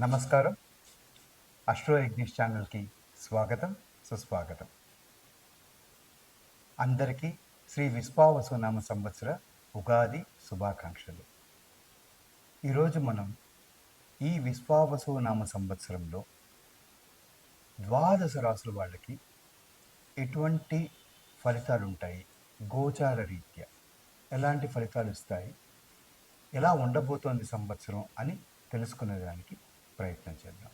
నమస్కారం. అస్ట్రో యజ్ఞేష్ ఛానల్కి స్వాగతం, సుస్వాగతం. అందరికీ శ్రీ విశ్వావసునామ సంవత్సర ఉగాది శుభాకాంక్షలు. ఈరోజు మనం ఈ విశ్వావసునామ సంవత్సరంలో ద్వాదశ రాసుల వాళ్ళకి ఎటువంటి ఫలితాలు ఉంటాయి, గోచార రీత్యా ఎలాంటి ఫలితాలు ఇస్తాయి, ఎలా ఉండబోతోంది సంవత్సరం అని తెలుసుకునేదానికి ప్రయత్నం చేద్దాం.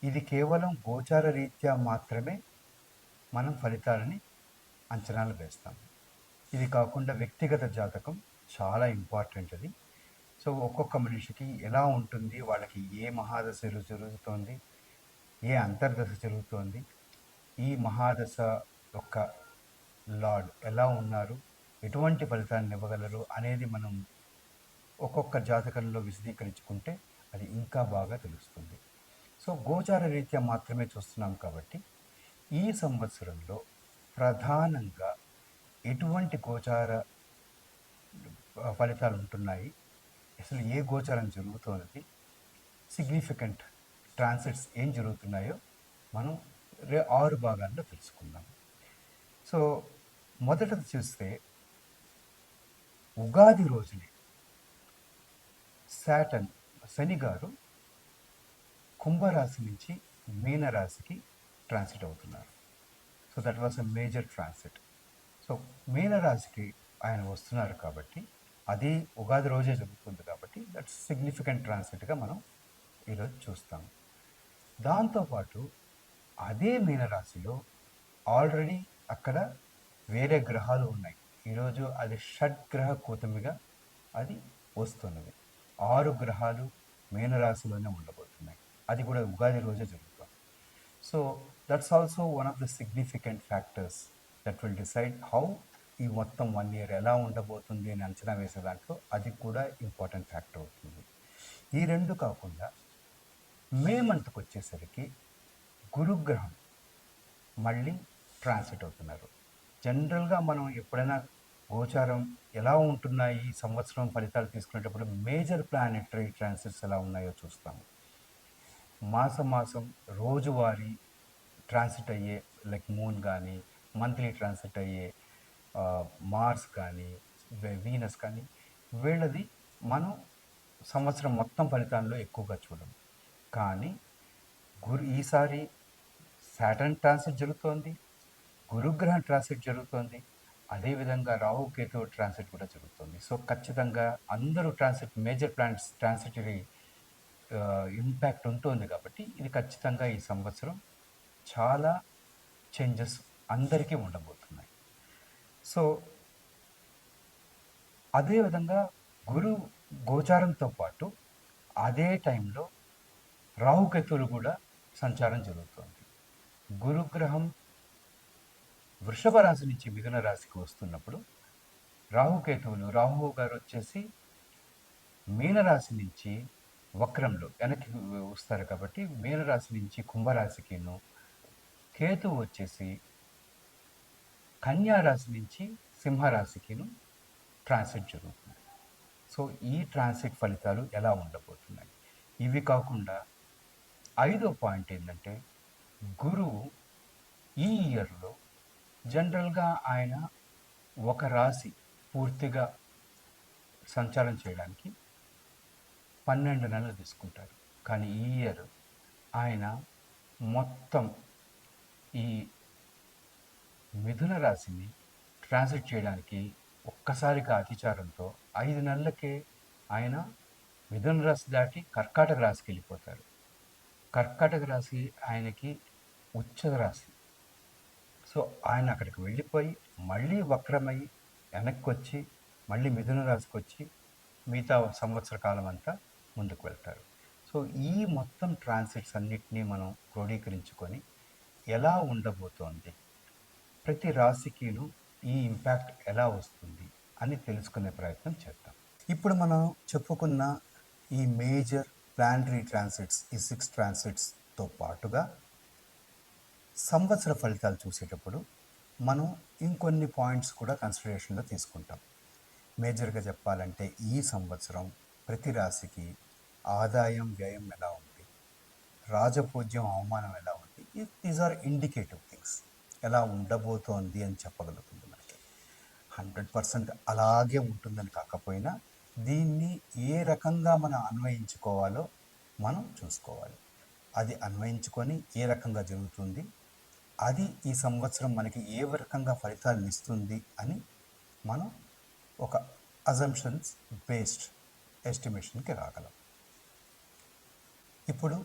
ఇది కేవలం గోచార రీత్యా మాత్రమే మనం ఫలితాలని అంచనాలు వేస్తాం. ఇది కాకుండా వ్యక్తిగత జాతకం చాలా ఇంపార్టెంట్ అది. సో ఒక్కొక్క మనిషికి ఎలా ఉంటుంది, వాళ్ళకి ఏ మహాదశ జరుగుతోంది, ఏ అంతర్దశ జరుగుతోంది, ఈ మహాదశ యొక్క లార్డ్ ఎలా ఉన్నారు, ఎటువంటి ఫలితాన్ని ఇవ్వగలరు అనేది మనం ఒక్కొక్క జాతకంలో విశదీకరించుకుంటే అది ఇంకా బాగా తెలుస్తుంది. సో గోచార రీత్యా మాత్రమే చూస్తున్నాం కాబట్టి ఈ సంవత్సరంలో ప్రధానంగా ఎటువంటి గోచార ఫలితాలు ఉంటున్నాయి, అసలు ఏ గోచారం జరుగుతున్నది, సిగ్నిఫికెంట్ ట్రాన్సిట్స్ ఏం జరుగుతున్నాయో మనం 6 భాగాల్లో తెలుసుకుందాం. సో మొదటది చూస్తే ఉగాది రోజునే శని గారు కుంభరాశి నుంచి మీనరాశికి ట్రాన్సిట్ అవుతున్నారు. So that was a major transit. So మీనరాశికి ఆయన వస్తున్నారు కాబట్టి అది ఉగాది రోజే జరుగుతుంది కాబట్టి దట్స్ సిగ్నిఫికెంట్ ట్రాన్సిట్గా మనం ఈరోజు చూస్తాము. దాంతోపాటు అదే మీనరాశిలో ఆల్రెడీ అక్కడ వేరే గ్రహాలు ఉన్నాయి. ఈరోజు అది షడ్గ్రహ కూటమిగా అది వస్తున్నది. 6 గ్రహాలు మీనరాశిలోనే ఉండబోతున్నాయి. అది కూడా ఉగాది రోజే జరుగుతుంది. So that's also one of the significant factors that will decide how ఈ మొత్తం 1 year ఎలా ఉండబోతుంది అని అంచనా వేసే దాంట్లో అది కూడా ఇంపార్టెంట్ ఫ్యాక్టర్ అవుతుంది. ఈ రెండు కాకుండా మే మంత్కి వచ్చేసరికి గురుగ్రహం మళ్ళీ ట్రాన్సిట్ అవుతున్నారు. జనరల్గా మనం ఎప్పుడైనా గోచారం ఎలా ఉంటున్నాయి ఈ సంవత్సరం ఫలితాలు తీసుకునేటప్పుడు మేజర్ ప్లానెటరీ ట్రాన్సిట్స్ ఎలా ఉన్నాయో చూస్తాము. మాసం రోజువారీ ట్రాన్సిట్ అయ్యే లైక్ మూన్ కానీ, మంత్లీ ట్రాన్సిట్ అయ్యే మార్స్ కానీ, వీనస్ కానీ, వీళ్ళది మనం సంవత్సరం మొత్తం ఫలితాల్లో ఎక్కువగా చూడము. కానీ ఈసారి సాటర్న్ ట్రాన్సిట్ జరుగుతోంది, గురుగ్రహం ట్రాన్సిట్ జరుగుతోంది, అదేవిధంగా రాహుకేతు ట్రాన్సిట్ కూడా జరుగుతుంది. సో ఖచ్చితంగా అందరూ మేజర్ ప్లానెట్స్ ట్రాన్సిటరీ ఇంపాక్ట్ ఉంటుంది కాబట్టి ఇది ఖచ్చితంగా ఈ సంవత్సరం చాలా చేంజెస్ అందరికీ ఉండబోతున్నాయి. సో అదేవిధంగా గురు గోచారంతో పాటు అదే టైంలో రాహుకేతువులు కూడా సంచారం జరుగుతుంది. గురుగ్రహం వృషభ రాశి నుంచి మిథున రాశికి వస్తున్నప్పుడు రాహు గారు వచ్చేసి మీనరాశి నుంచి వక్రంలో వెనక్కి వస్తారు కాబట్టి మీనరాశి నుంచి కుంభరాశికిను, కేతువు వచ్చేసి కన్యారాశి నుంచి సింహరాశికిను ట్రాన్సిట్ జరుగుతుంది. సో ఈ ట్రాన్సిట్ ఫలితాలు ఎలా ఉండబోతున్నాయి? ఇవి కాకుండా 5వ పాయింట్ ఏంటంటే గురువు ఈ ఇయర్లో జనరల్గా ఆయన ఒక రాశి పూర్తిగా సంచారం చేయడానికి 12 నెలలు తీసుకుంటారు. కానీ ఈ ఇయర్ ఆయన మొత్తం ఈ మిథున రాశిని ట్రాన్సిట్ చేయడానికి ఒక్కసారిగా అతిచారంతో 5 నెలలకే ఆయన మిథున రాశి దాటి కర్కాటక రాశికి వెళ్ళిపోతారు. కర్కాటక రాశి ఆయనకి ఉచ్చ రాశి. సో ఆయన అక్కడికి వెళ్ళిపోయి మళ్ళీ వక్రమై వెనక్కి వచ్చి మళ్ళీ మిథున రాశికి వచ్చి మిగతా సంవత్సర కాలం అంతా ముందుకు వెళ్తారు. సో ఈ మొత్తం ట్రాన్సిట్స్ అన్నిటినీ మనం క్రోడీకరించుకొని ఎలా ఉండబోతోంది, ప్రతి రాశికిను ఈ ఇంపాక్ట్ ఎలా వస్తుంది అని తెలుసుకునే ప్రయత్నం చేద్దాం. ఇప్పుడు మనం చెప్పుకున్న ఈ మేజర్ ప్లానటరీ ట్రాన్సిట్స్, ఈ 6 ట్రాన్సిట్స్తో పాటుగా సంవత్సర ఫలితాలు చూసేటప్పుడు మనం ఇంకొన్ని పాయింట్స్ కూడా కన్సిడరేషన్లో తీసుకుంటాం. మేజర్గా చెప్పాలంటే ఈ సంవత్సరం ప్రతి రాశికి ఆదాయం వ్యయం ఎలా ఉంటుంది, రాజపూజ్యం అవమానం ఎలా ఉంది, దీస్ ఆర్ ఇండికేటివ్ థింగ్స్. ఎలా ఉండబోతోంది అని చెప్పగలుగుతుంది మనకి. 100% అలాగే ఉంటుందని కాకపోయినా దీన్ని ఏ రకంగా మనం అన్వయించుకోవాలో మనం చూసుకోవాలి. అది అన్వయించుకొని ఏ రకంగా జరుగుతుంది, అది ఈ సంవత్సరం మనకి ఏ రకంగా ఫలితాలను ఇస్తుంది అని మనం ఒక అజంప్షన్స్ బేస్డ్ ఎస్టిమేషన్కి రాగలం. ఇప్పుడు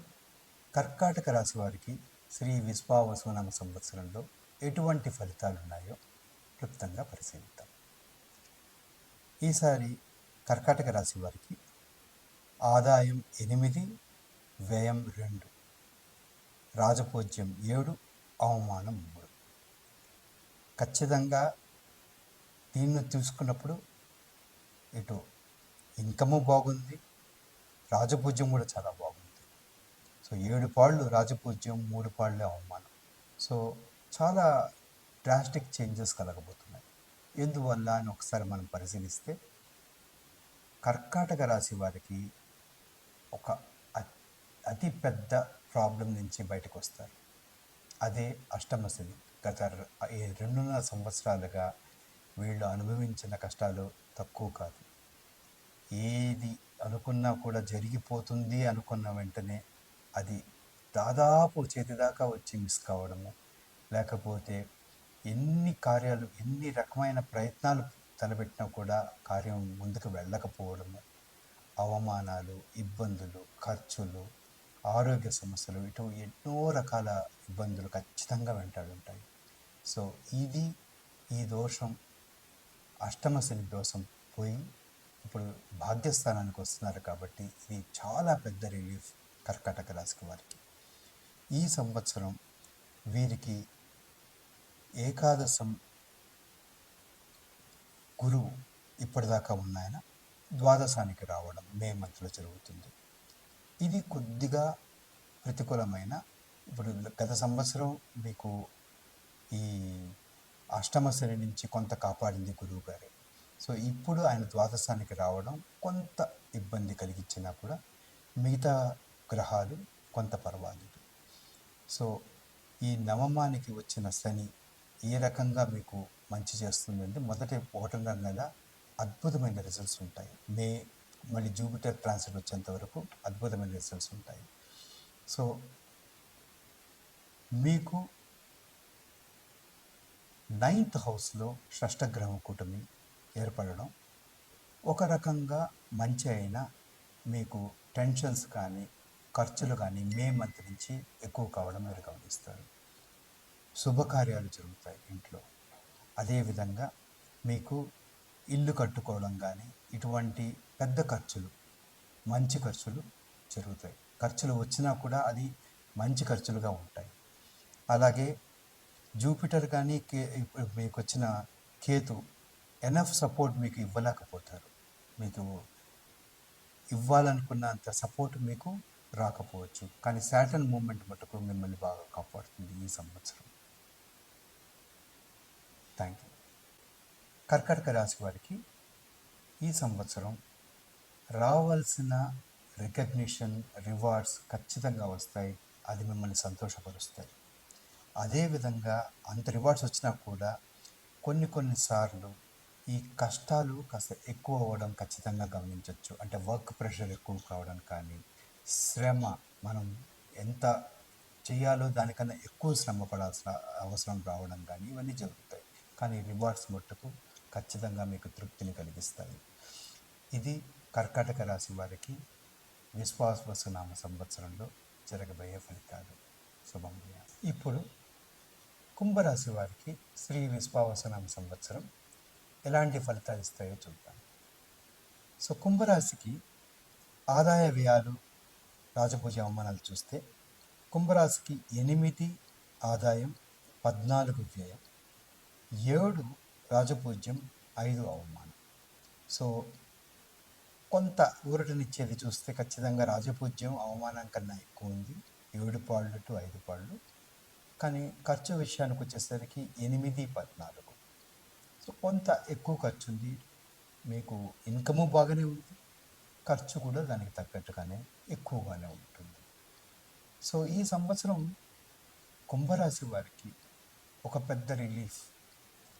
కర్కాటక రాశి వారికి శ్రీ విశ్వావసునామ సంవత్సరంలో ఎటువంటి ఫలితాలు ఉన్నాయో క్లుప్తంగా పరిశీలిద్దాం. ఈసారి కర్కాటక రాశి వారికి ఆదాయం 8, వ్యయం 2, రాజపూజ్యం 7, అవమానం 3. ఖచ్చితంగా దీన్ని చూసుకున్నప్పుడు ఇటు ఇన్కము బాగుంది, రాజపూజ్యం కూడా చాలా బాగుంది. సో 7 పాళ్ళు రాజపూజ్యం, 3 పాళ్ళే అవమానం. సో చాలా డ్రాస్టిక్ చేంజెస్ కలగబోతున్నాయి. ఎందువల్ల అని ఒకసారి మనం పరిశీలిస్తే కర్కాటక రాశి వారికి ఒక అతి పెద్ద ప్రాబ్లం నుంచి బయటకు వస్తారు. అదే అష్టమ శని. గత 2.5 సంవత్సరాలుగా వీళ్ళు అనుభవించిన కష్టాలు తక్కువ కాదు. ఏది అనుకున్నా కూడా జరిగిపోతుంది అనుకున్న వెంటనే అది దాదాపు చేతి దాకా వచ్చి మిస్ కావడము, లేకపోతే ఎన్ని కార్యాలు ఎన్ని రకమైన ప్రయత్నాలు తలపెట్టినా కూడా కార్యం ముందుకు వెళ్ళకపోవడము, అవమానాలు, ఇబ్బందులు, ఖర్చులు, ఆరోగ్య సమస్యలు, ఇటు ఎన్నో రకాల ఇబ్బందులు ఖచ్చితంగా వెంటాడుంటాయి. సో ఈ దోషం అష్టమ శని దోషం పోయి ఇప్పుడు భాగ్యస్థానానికి వస్తున్నారు కాబట్టి ఇది చాలా పెద్ద రిలీఫ్ కర్కాటక రాశి వారికి. ఈ సంవత్సరం వీరికి ఏకాదశం గురువు ఇప్పటిదాకా ఉన్నాయన ద్వాదశానికి రావడం మే మంత్లో జరుగుతుంది. ఇది కొద్దిగా ప్రతికూలమైన, ఇప్పుడు గత సంవత్సరం మీకు ఈ అష్టమ శని నుంచి కొంత కాపాడింది గురువు గారే. సో ఇప్పుడు ఆయన ద్వాదశానికి రావడం కొంత ఇబ్బంది కలిగించినా కూడా మిగతా గ్రహాలు కొంత పర్వాలేదు. సో ఈ నవమానికి వచ్చిన శని ఏ రకంగా మీకు మంచి చేస్తుందంటే మొదటి 1.5 నెల అద్భుతమైన రిజల్ట్స్ ఉంటాయి. మళ్ళీ జూపిటర్ ట్రాన్సిట్ వచ్చేంత వరకు అద్భుతమైన రిజల్ట్స్ ఉంటాయి. సో మీకు 9th హౌస్లో షష్టగ్రహం కూటమి ఏర్పడడం ఒక రకంగా మంచి అయినా మీకు టెన్షన్స్ కానీ ఖర్చులు కానీ మే మంత్ నుంచి ఎక్కువ కావడం మీరు గమనిస్తారు. శుభకార్యాలు జరుగుతాయి ఇంట్లో. అదేవిధంగా మీకు ఇల్లు కట్టుకోవడం కానీ ఇటువంటి పెద్ద ఖర్చులు, మంచి ఖర్చులు జరుగుతాయి. ఖర్చులు వచ్చినా కూడా అది మంచి ఖర్చులుగా ఉంటాయి. అలాగే జూపిటర్ కానీ ఇప్పుడు మీకు వచ్చిన కేతు ఎనఫ్ సపోర్ట్ మీకు ఇవ్వలేకపోతారు. మీకు ఇవ్వాలనుకున్నంత సపోర్ట్ మీకు రాకపోవచ్చు. కానీ సాటర్న్ మూమెంట్ మటుకు మిమ్మల్ని బాగా కాపాడుతుంది ఈ సంవత్సరం. Thank you. కర్కాటక రాశి వారికి ఈ సంవత్సరం రావాల్సిన రికగ్నిషన్, రివార్డ్స్ ఖచ్చితంగా వస్తాయి. అది మిమ్మల్ని సంతోషపరుస్తాయి. అదేవిధంగా అంత రివార్డ్స్ వచ్చినా కూడా కొన్నిసార్లు ఈ కష్టాలు కాస్త ఎక్కువ అవ్వడం ఖచ్చితంగా గమనించవచ్చు. అంటే వర్క్ ప్రెషర్ ఎక్కువ కావడం కానీ, శ్రమ మనం ఎంత చేయాలో దానికన్నా ఎక్కువ శ్రమ పడాల్సిన అవసరం రావడం కానీ ఇవన్నీ జరుగుతాయి. కానీ రివార్డ్స్ మట్టుకు ఖచ్చితంగా మీకు తృప్తిని కలిగిస్తాయి. ఇది కర్కాటక రాశి వారికి విశ్వావసునామ సంవత్సరంలో జరగబోయే ఫలితాలు. శుభం. ఇప్పుడు కుంభరాశి వారికి శ్రీ విశ్వావసునామ సంవత్సరం ఎలాంటి ఫలితాలు ఇస్తాయో చూద్దాం. సో కుంభరాశికి ఆదాయ వ్యయాలు, రాజపూజ అవమానాలు చూస్తే కుంభరాశికి 8 ఆదాయం, 14 వ్యయం, 7 రాజపూజ్యం, 5 అవమానం. సో కొంత ఊరటనిచ్చేది చూస్తే ఖచ్చితంగా రాజపూజ్యం అవమానం కన్నా ఎక్కువ ఉంది, 7 పాళ్ళు టు 5 పాళ్ళు. కానీ ఖర్చు విషయానికి వచ్చేసరికి 8, 14. సో కొంత ఎక్కువ ఖర్చు ఉంది. మీకు ఇన్కము బాగానే ఉంది, ఖర్చు కూడా దానికి తగ్గట్టుగానే ఎక్కువగానే ఉంటుంది. సో ఈ సంవత్సరం కుంభరాశి వారికి ఒక పెద్ద రిలీఫ్,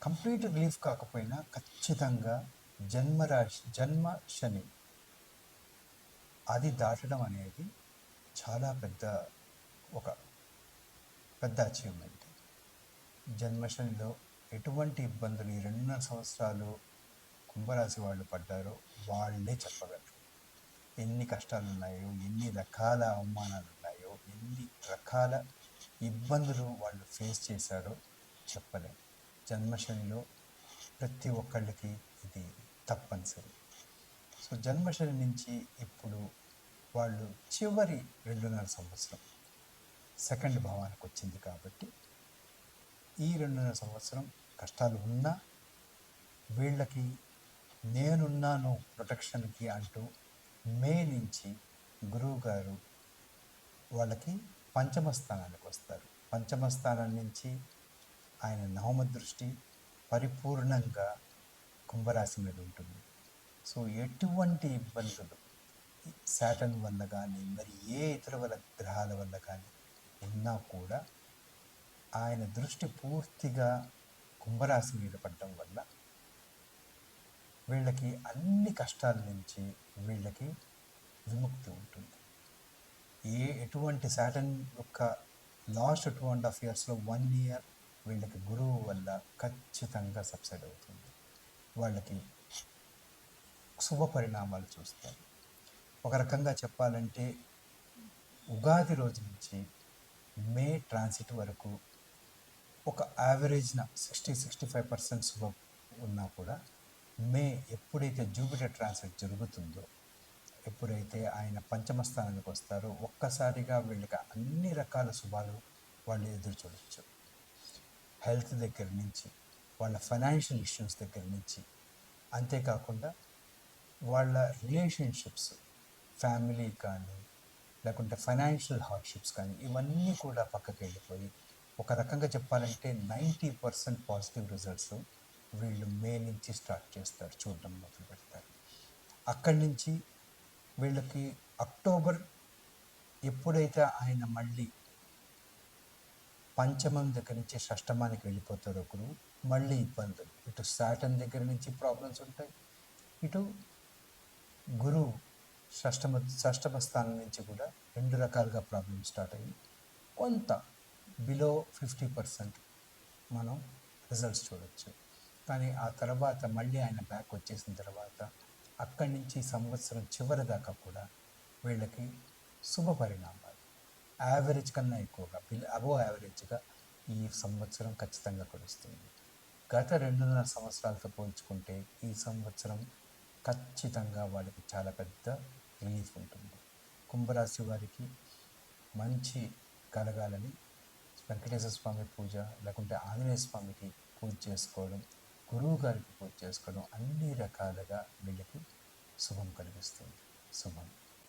కంప్లీట్ రిలీఫ్ కాకపోయినా ఖచ్చితంగా జన్మ శని అది దాటడం అనేది చాలా ఒక పెద్ద అచీవ్మెంట్. జన్మశనిలో ఎటువంటి ఇబ్బందులు ఈ 2.5 సంవత్సరాలు కుంభరాశి వాళ్ళు పడ్డారో వాళ్ళే చెప్పగలరు. ఎన్ని కష్టాలు ఉన్నాయో, ఎన్ని రకాల అవమానాలు ఉన్నాయో, ఎన్ని రకాల ఇబ్బందులు వాళ్ళు ఫేస్ చేశారో చెప్పలేం. జన్మశనిలో ప్రతి ఒక్కళ్ళకి ఇది తప్పనిసరి. సో జన్మశని నుంచి ఇప్పుడు వాళ్ళు చివరి 2.5 సంవత్సరం సెకండ్ భావానికి వచ్చింది కాబట్టి ఈ 2.5 సంవత్సరం కష్టాలు ఉన్నా వీళ్ళకి నేనున్నాను ప్రొటెక్షన్కి అంటూ మే నుంచి గురువు గారు వాళ్ళకి పంచమ స్థానానికి వస్తారు. పంచమ స్థానం నుంచి ఆయన నవమ దృష్టి పరిపూర్ణంగా కుంభరాశి మీద ఉంటుంది. సో ఎటువంటి ఇబ్బందులు శాటర్న్ వల్ల కానీ మరి ఏ ఇతర గ్రహాల వల్ల కానీ ఉన్నా కూడా ఆయన దృష్టి పూర్తిగా కుంభరాశి మీద పడడం వల్ల వీళ్ళకి అన్ని కష్టాల నుంచి వీళ్ళకి విముక్తి ఉంటుంది. ఎటువంటి శాటర్న్ యొక్క లాస్ట్ 2.5 ఇయర్స్లో 1 ఇయర్ వీళ్ళకి గురువు వల్ల ఖచ్చితంగా సబ్సైడ్ అవుతుంది. వాళ్ళకి శుభ పరిణామాలు చూస్తారు. ఒక రకంగా చెప్పాలంటే ఉగాది రోజు నుంచి మే ట్రాన్సిట్ వరకు ఒక యావరేజ్న 60-65% శుభం ఉన్నా కూడా మే ఎప్పుడైతే జూపిటర్ ట్రాన్సిట్ జరుగుతుందో, ఎప్పుడైతే ఆయన పంచమ స్థానానికి వస్తారో ఒక్కసారిగా వీళ్ళకి అన్ని రకాల శుభాలు వాళ్ళు ఎదురు చూడవచ్చు. హెల్త్ దగ్గర నుంచి, వాళ్ళ ఫైనాన్షియల్ ఇష్యూస్ దగ్గర నుంచి, అంతేకాకుండా వాళ్ళ రిలేషన్షిప్స్, ఫ్యామిలీ కానీ లేకుంటే ఫైనాన్షియల్ హార్డ్షిప్స్ కానీ ఇవన్నీ కూడా పక్కకి వెళ్ళిపోయి ఒక రకంగా చెప్పాలంటే 90% పాజిటివ్ రిజల్ట్స్ వీళ్ళు మే నుంచి స్టార్ట్ చేస్తారు, చూడడం మొదలు పెడతారు. అక్కడి నుంచి వీళ్ళకి అక్టోబర్ ఎప్పుడైతే ఆయన మళ్ళీ పంచమం దగ్గర నుంచి షష్టమానికి వెళ్ళిపోతారో గురువు, మళ్ళీ ఇబ్బందులు. ఇటు శాటర్న్ దగ్గర నుంచి ప్రాబ్లమ్స్ ఉంటాయి, ఇటు గురువు షష్టమ స్థానం నుంచి కూడా 2 రకాలుగా ప్రాబ్లమ్స్ స్టార్ట్ అయ్యి కొంత బిలో 50% మనం రిజల్ట్స్ చూడవచ్చు. కానీ ఆ తర్వాత మళ్ళీ ఆయన బ్యాక్ వచ్చేసిన తర్వాత అక్కడి నుంచి సంవత్సరం చివరి దాకా కూడా వీళ్ళకి శుభ పరిణామాలు యావరేజ్ కన్నా ఎక్కువగా అబోవ్ యావరేజ్గా ఈ సంవత్సరం ఖచ్చితంగా కురుస్తుంది. గత 2.5 సంవత్సరాలతో పోల్చుకుంటే ఈ సంవత్సరం ఖచ్చితంగా వాళ్ళకి చాలా పెద్ద రిలీఫ్ ఉంటుంది. కుంభరాశి వారికి మంచి కలగాలని వెంకటేశ్వర స్వామి పూజ లేకుంటే ఆంజనేయ స్వామికి పూజ చేసుకోవడం, గురువు గారికి పూజ చేసుకోవడం అన్ని రకాలుగా వీళ్ళకి శుభం కలిగిస్తుంది. శుభం.